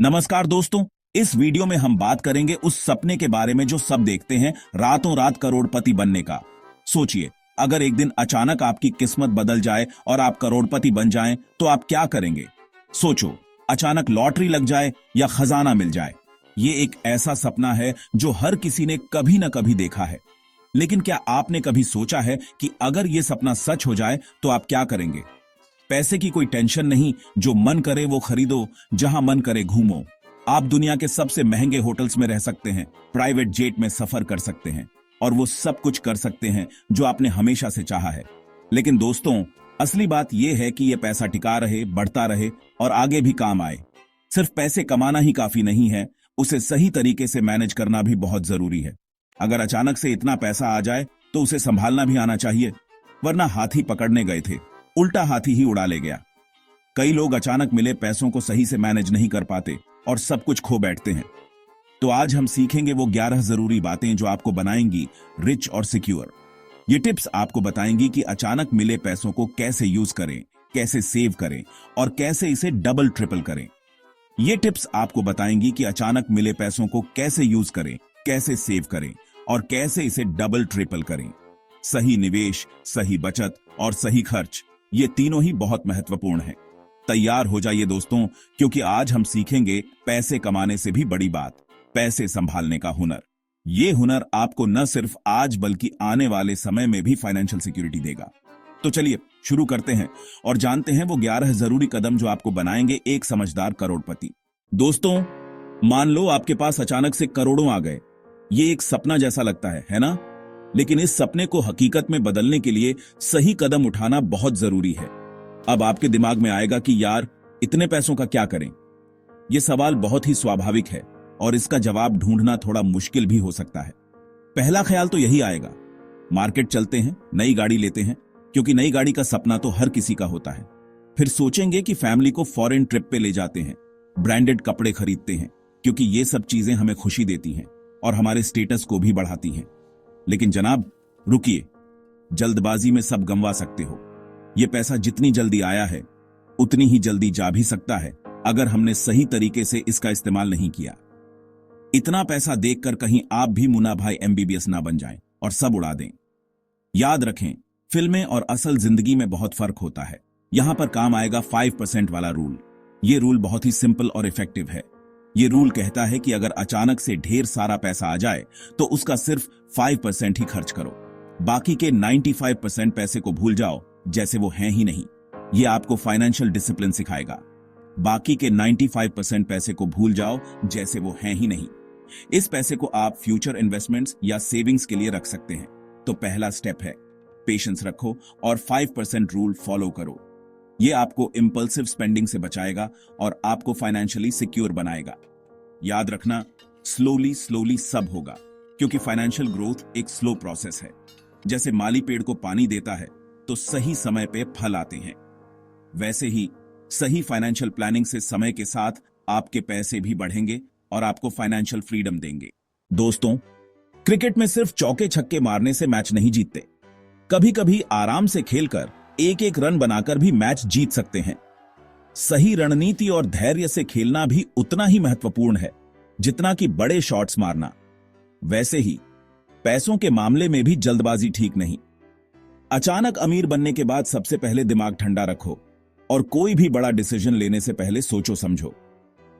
नमस्कार दोस्तों। इस वीडियो में हम बात करेंगे उस सपने के बारे में जो सब देखते हैं, रातों रात करोड़पति बनने का। सोचिए, अगर एक दिन अचानक आपकी किस्मत बदल जाए और आप करोड़पति बन जाएं, तो आप क्या करेंगे? सोचो, अचानक लॉटरी लग जाए या खजाना मिल जाए। ये एक ऐसा सपना है जो हर किसी ने कभी ना कभी देखा है। लेकिन क्या आपने कभी सोचा है कि अगर ये सपना सच हो जाए तो आप क्या करेंगे? पैसे की कोई टेंशन नहीं, जो मन करे वो खरीदो, जहां मन करे घूमो। आप दुनिया के सबसे महंगे होटल्स में रह सकते हैं, प्राइवेट जेट में सफर कर सकते हैं और वो सब कुछ कर सकते हैं जो आपने हमेशा से चाहा है। लेकिन दोस्तों, असली बात यह है कि यह पैसा टिका रहे, बढ़ता रहे और आगे भी काम आए। सिर्फ पैसे कमाना ही काफी नहीं है, उसे सही तरीके से मैनेज करना भी बहुत जरूरी है। अगर अचानक से इतना पैसा आ जाए तो उसे संभालना भी आना चाहिए, वरना हाथी पकड़ने गए थे, उल्टा हाथी ही उड़ा ले गया। कई लोग अचानक मिले पैसों को सही से मैनेज नहीं कर पाते और सब कुछ खो बैठते हैं। तो आज हम सीखेंगे वो 11 जरूरी बातें जो आपको बनाएंगी रिच और सिक्योर। ये टिप्स आपको बताएंगी कि अचानक मिले पैसों को कैसे यूज करें, कैसे सेव करें और कैसे इसे डबल ट्रिपल करें। ये टिप्स आपको बताएंगी कि अचानक मिले पैसों को कैसे यूज करें, कैसे सेव करें और कैसे इसे डबल ट्रिपल करें। सही निवेश, सही बचत और सही खर्च, ये तीनों ही बहुत महत्वपूर्ण हैं। तैयार हो जाइए दोस्तों, क्योंकि आज हम सीखेंगे पैसे कमाने से भी बड़ी बात, पैसे संभालने का हुनर। ये हुनर आपको न सिर्फ आज बल्कि आने वाले समय में भी फाइनेंशियल सिक्योरिटी देगा। तो चलिए शुरू करते हैं और जानते हैं वो 11 जरूरी कदम जो आपको बनाएंगे एक समझदार करोड़पति। दोस्तों, मान लो आपके पास अचानक से करोड़ों आ गए। ये एक सपना जैसा लगता है ना? लेकिन इस सपने को हकीकत में बदलने के लिए सही कदम उठाना बहुत जरूरी है। अब आपके दिमाग में आएगा कि यार, इतने पैसों का क्या करें? यह सवाल बहुत ही स्वाभाविक है और इसका जवाब ढूंढना थोड़ा मुश्किल भी हो सकता है। पहला ख्याल तो यही आएगा, मार्केट चलते हैं, नई गाड़ी लेते हैं, क्योंकि नई गाड़ी का सपना तो हर किसी का होता है। फिर सोचेंगे कि फैमिली को फॉरेन ट्रिप पे ले जाते हैं, ब्रांडेड कपड़े खरीदते हैं, क्योंकि ये सब चीजें हमें खुशी देती हैं और हमारे स्टेटस को भी बढ़ाती हैं। लेकिन जनाब, रुकिए, जल्दबाजी में सब गंवा सकते हो। यह पैसा जितनी जल्दी आया है उतनी ही जल्दी जा भी सकता है अगर हमने सही तरीके से इसका इस्तेमाल नहीं किया। इतना पैसा देखकर कहीं आप भी मुन्ना भाई MBBS ना बन जाएं और सब उड़ा दें। याद रखें, फिल्में और असल जिंदगी में बहुत फर्क होता है। यहां पर काम आएगा 5% वाला रूल। यह रूल बहुत ही सिंपल और इफेक्टिव है। ये रूल कहता है कि अगर अचानक से ढेर सारा पैसा आ जाए तो उसका सिर्फ 5% ही खर्च करो। बाकी के 95% पैसे को भूल जाओ जैसे वो हैं ही नहीं। ये आपको फाइनेंशियल डिसिप्लिन सिखाएगा। बाकी के 95% पैसे को भूल जाओ जैसे वो हैं ही नहीं। इस पैसे को आप फ्यूचर इन्वेस्टमेंट्स या सेविंग्स के लिए रख सकते हैं। तो पहला स्टेप है, पेशेंस रखो और 5% रूल फॉलो करो। ये आपको इंपल्सिव स्पेंडिंग से बचाएगा और आपको फाइनेंशियली सिक्योर बनाएगा। याद रखना, स्लोली स्लोली सब होगा, क्योंकि फाइनेंशियल ग्रोथ एक स्लो प्रोसेस है। जैसे माली पेड़ को पानी देता है तो सही समय पे फल आते हैं, वैसे ही सही फाइनेंशियल प्लानिंग से समय के साथ आपके पैसे भी बढ़ेंगे और आपको फाइनेंशियल फ्रीडम देंगे। दोस्तों, क्रिकेट में सिर्फ चौके छक्के मारने से मैच नहीं जीतते। कभी कभी आराम से खेलकर एक एक रन बनाकर भी मैच जीत सकते हैं। सही रणनीति और धैर्य से खेलना भी उतना ही महत्वपूर्ण है जितना कि बड़े शॉट्स मारना। वैसे ही पैसों के मामले में भी जल्दबाजी ठीक नहीं। अचानक अमीर बनने के बाद सबसे पहले दिमाग ठंडा रखो और कोई भी बड़ा डिसीजन लेने से पहले सोचो समझो।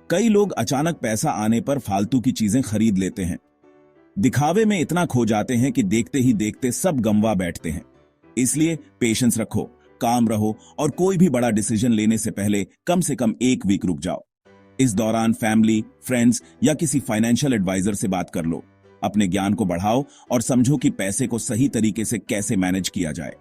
कई लोग अचानक पैसा आने पर फालतू की चीजें खरीद लेते हैं, दिखावे में इतना खो जाते हैं कि देखते ही देखते सब गंवा बैठते हैं। इसलिए पेशेंस रखो, काम रहो और कोई भी बड़ा डिसीजन लेने से पहले कम से कम 1 वीक रुक जाओ। इस दौरान फैमिली, फ्रेंड्स या किसी फाइनेंशियल एडवाइजर से बात कर लो। अपने ज्ञान को बढ़ाओ और समझो कि पैसे को सही तरीके से कैसे मैनेज किया जाए।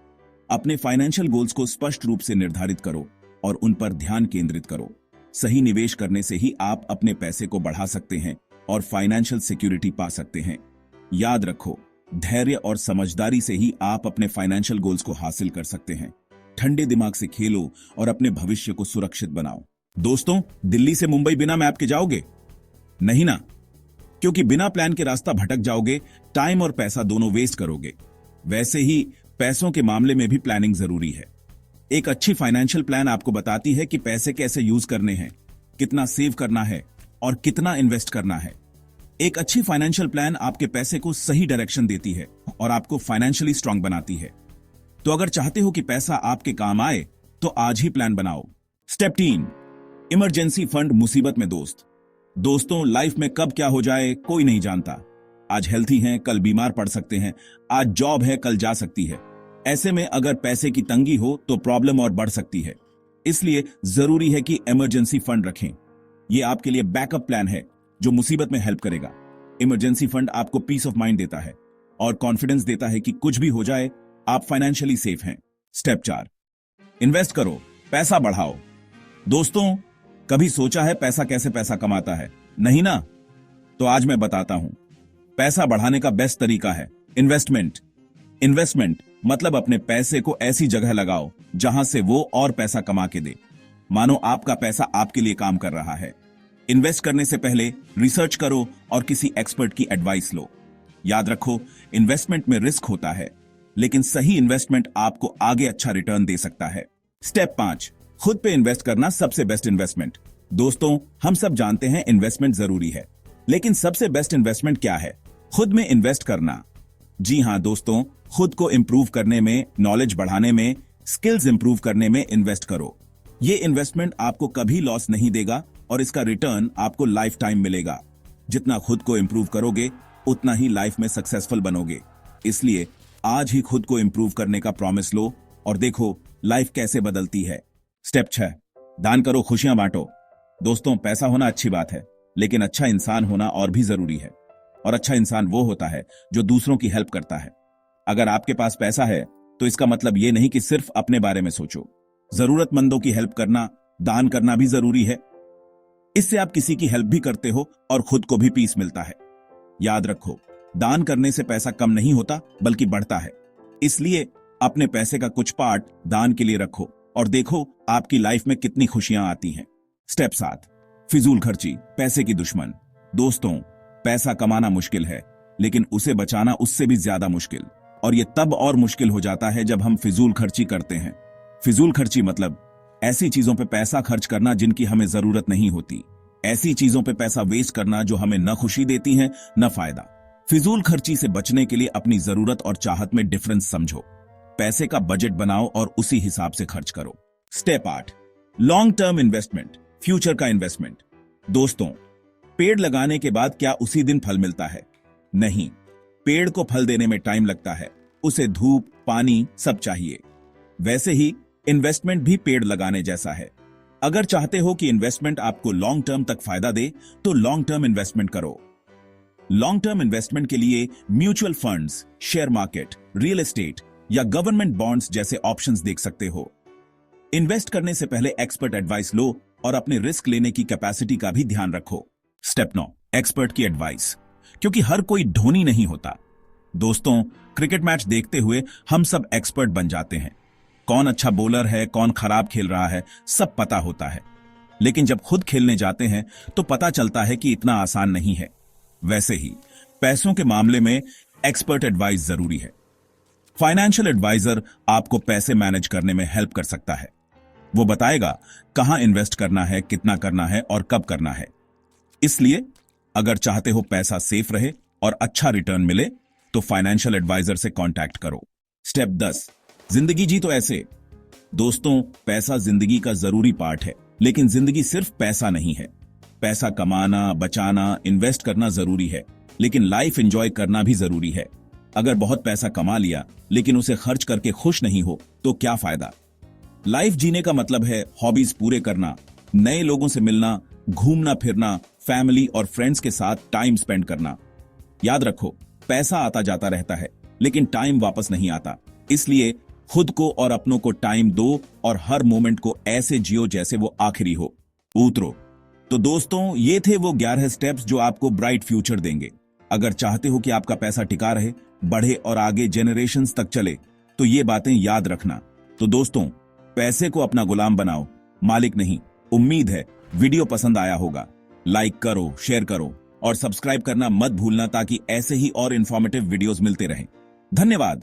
अपने फाइनेंशियल गोल्स को स्पष्ट रूप से निर्धारित करो और उन पर ध्यान केंद्रित करो। सही निवेश करने से ही आप अपने पैसे को बढ़ा सकते हैं और फाइनेंशियल सिक्योरिटी पा सकते हैं। याद रखो, धैर्य और समझदारी से ही आप अपने फाइनेंशियल गोल्स को हासिल कर सकते हैं। ठंडे दिमाग से खेलो और अपने भविष्य को सुरक्षित बनाओ। दोस्तों, दिल्ली से मुंबई बिना मैप के जाओगे? नहीं ना, क्योंकि बिना प्लान के रास्ता भटक जाओगे, टाइम और पैसा दोनों वेस्ट करोगे। वैसे ही पैसों के मामले में भी प्लानिंग जरूरी है। एक अच्छी फाइनेंशियल प्लान आपको बताती है कि पैसे कैसे यूज करने हैं, कितना सेव करना है और कितना इन्वेस्ट करना है। एक अच्छी फाइनेंशियल प्लान आपके पैसे को सही डायरेक्शन देती है और आपको फाइनेंशियली स्ट्रांग बनाती है। तो अगर चाहते हो कि पैसा आपके काम आए तो आज ही प्लान बनाओ। स्टेप 3, इमरजेंसी फंड मुसीबत में दोस्त। दोस्तों, लाइफ में कब क्या हो जाए कोई नहीं जानता। आज हेल्थी हैं, कल बीमार पड़ सकते हैं। आज जॉब है, कल जा सकती है। ऐसे में अगर पैसे की तंगी हो तो प्रॉब्लम और बढ़ सकती है। इसलिए जरूरी है कि इमरजेंसी फंड रखें। यह आपके लिए बैकअप प्लान है जो मुसीबत में हेल्प करेगा। इमरजेंसी फंड आपको पीस ऑफ माइंड देता है और कॉन्फिडेंस देता है कि कुछ भी हो जाए आप फाइनेंशियली सेफ हैं। स्टेप 4, इन्वेस्ट करो, पैसा बढ़ाओ। दोस्तों, कभी सोचा है पैसा कैसे पैसा कमाता है? नहीं ना? तो आज मैं बताता हूं। पैसा बढ़ाने का बेस्ट तरीका है इन्वेस्टमेंट। इन्वेस्टमेंट मतलब अपने पैसे को ऐसी जगह लगाओ जहां से वो और पैसा कमा के दे। मानो आपका पैसा आपके लिए काम कर रहा है। इन्वेस्ट करने से पहले रिसर्च करो और किसी एक्सपर्ट की एडवाइस लो। याद रखो, इन्वेस्टमेंट में रिस्क होता है, लेकिन सही इन्वेस्टमेंट आपको आगे अच्छा रिटर्न दे सकता है। स्टेप 5, खुद पे इन्वेस्ट करना सबसे बेस्ट इन्वेस्टमेंट। दोस्तों, हम सब जानते हैं इन्वेस्टमेंट जरूरी है, लेकिन सबसे बेस्ट इन्वेस्टमेंट क्या है? खुद में इन्वेस्ट करना। जी हां दोस्तों, खुद को इंप्रूव करने में, नॉलेज बढ़ाने में, स्किल्स इंप्रूव करने में इन्वेस्ट करो। ये इन्वेस्टमेंट आपको कभी लॉस नहीं देगा और इसका रिटर्न आपको लाइफ टाइम मिलेगा। जितना खुद को इंप्रूव करोगे उतना ही लाइफ में सक्सेसफुल बनोगे। इसलिए आज ही खुद को इंप्रूव करने का प्रॉमिस लो और देखो लाइफ कैसे बदलती है। स्टेप 6, दान करो, खुशियां बांटो। दोस्तों, पैसा होना अच्छी बात है, लेकिन अच्छा इंसान होना और भी जरूरी है। और अच्छा इंसान वो होता है जो दूसरों की हेल्प करता है। अगर आपके पास पैसा है तो इसका मतलब ये नहीं कि सिर्फ अपने बारे में सोचो। जरूरतमंदों की हेल्प करना, दान करना भी जरूरी है। इससे आप किसी की हेल्प भी करते हो और खुद को भी पीस मिलता है। याद रखो, दान करने से पैसा कम नहीं होता बल्कि बढ़ता है। इसलिए अपने पैसे का कुछ पार्ट दान के लिए रखो और देखो आपकी लाइफ में कितनी खुशियां आती हैं। स्टेप 7, फिजूल खर्ची, पैसे की दुश्मन। दोस्तों, पैसा कमाना मुश्किल है, लेकिन उसे बचाना उससे भी ज्यादा मुश्किल। और यह तब और मुश्किल हो जाता है जब हम फिजूल खर्ची करते हैं। फिजूल खर्ची मतलब ऐसी चीजों पे पैसा खर्च करना जिनकी हमें जरूरत नहीं होती। ऐसी चीजों पे पैसा वेस्ट करना जो हमें न खुशी देती हैं न फायदा। फिजूल खर्ची से बचने के लिए अपनी जरूरत और चाहत में डिफरेंस समझो। पैसे का बजट बनाओ और उसी हिसाब से खर्च करो। Step 8, long term investment, future का इन्वेस्टमेंट। दोस्तों, पेड़ लगाने के बाद क्या उसी दिन फल मिलता है? नहीं, पेड़ को फल देने में टाइम लगता है। उसे धूप, पानी सब चाहिए। वैसे ही इन्वेस्टमेंट भी पेड़ लगाने जैसा है। अगर चाहते हो कि इन्वेस्टमेंट आपको लॉन्ग टर्म तक फायदा दे तो लॉन्ग टर्म इन्वेस्टमेंट करो। लॉन्ग टर्म इन्वेस्टमेंट के लिए mutual funds, share market, real estate या गवर्नमेंट बॉन्ड्स जैसे ऑप्शंस देख सकते हो। इन्वेस्ट करने से पहले एक्सपर्ट एडवाइस लो और अपने रिस्क लेने की कैपेसिटी का भी ध्यान रखो। स्टेप 9, एक्सपर्ट की एडवाइस, क्योंकि हर कोई धोनी नहीं होता। दोस्तों, क्रिकेट मैच देखते हुए हम सब एक्सपर्ट बन जाते हैं। कौन अच्छा बॉलर है, कौन खराब खेल रहा है, सब पता होता है। लेकिन जब खुद खेलने जाते हैं तो पता चलता है कि इतना आसान नहीं है। वैसे ही पैसों के मामले में एक्सपर्ट एडवाइस जरूरी है। फाइनेंशियल एडवाइजर आपको पैसे मैनेज करने में हेल्प कर सकता है। वो बताएगा कहां इन्वेस्ट करना है, कितना करना है और कब करना है। इसलिए अगर चाहते हो पैसा सेफ रहे और अच्छा रिटर्न मिले तो फाइनेंशियल एडवाइजर से कांटेक्ट करो। स्टेप 10, जिंदगी जी तो ऐसे। दोस्तों, पैसा जिंदगी का जरूरी पार्ट है, लेकिन जिंदगी सिर्फ पैसा नहीं है। पैसा कमाना, बचाना, इन्वेस्ट करना जरूरी है, लेकिन लाइफ एंजॉय करना भी जरूरी है। अगर बहुत पैसा कमा लिया लेकिन उसे खर्च करके खुश नहीं हो तो क्या फायदा? लाइफ जीने का मतलब है हॉबीज पूरे करना, नए लोगों से मिलना, घूमना फिरना, फैमिली और फ्रेंड्स के साथ टाइम स्पेंड करना। याद रखो, पैसा आता जाता रहता है, लेकिन टाइम वापस नहीं आता। इसलिए खुद को और अपनों को टाइम दो और हर मोमेंट को ऐसे जियो जैसे वो आखिरी हो। उतरो। तो दोस्तों, ये थे वो 11 स्टेप्स जो आपको ब्राइट फ्यूचर देंगे। अगर चाहते हो कि आपका पैसा टिका रहे, बढ़े और आगे जेनरेशंस तक चले, तो ये बातें याद रखना। तो दोस्तों, पैसे को अपना गुलाम बनाओ, मालिक नहीं। उम्मीद है वीडियो पसंद आया होगा। लाइक करो, शेयर करो और सब्सक्राइब करना मत भूलना ताकि ऐसे ही और इंफॉर्मेटिव वीडियोस मिलते रहें। धन्यवाद।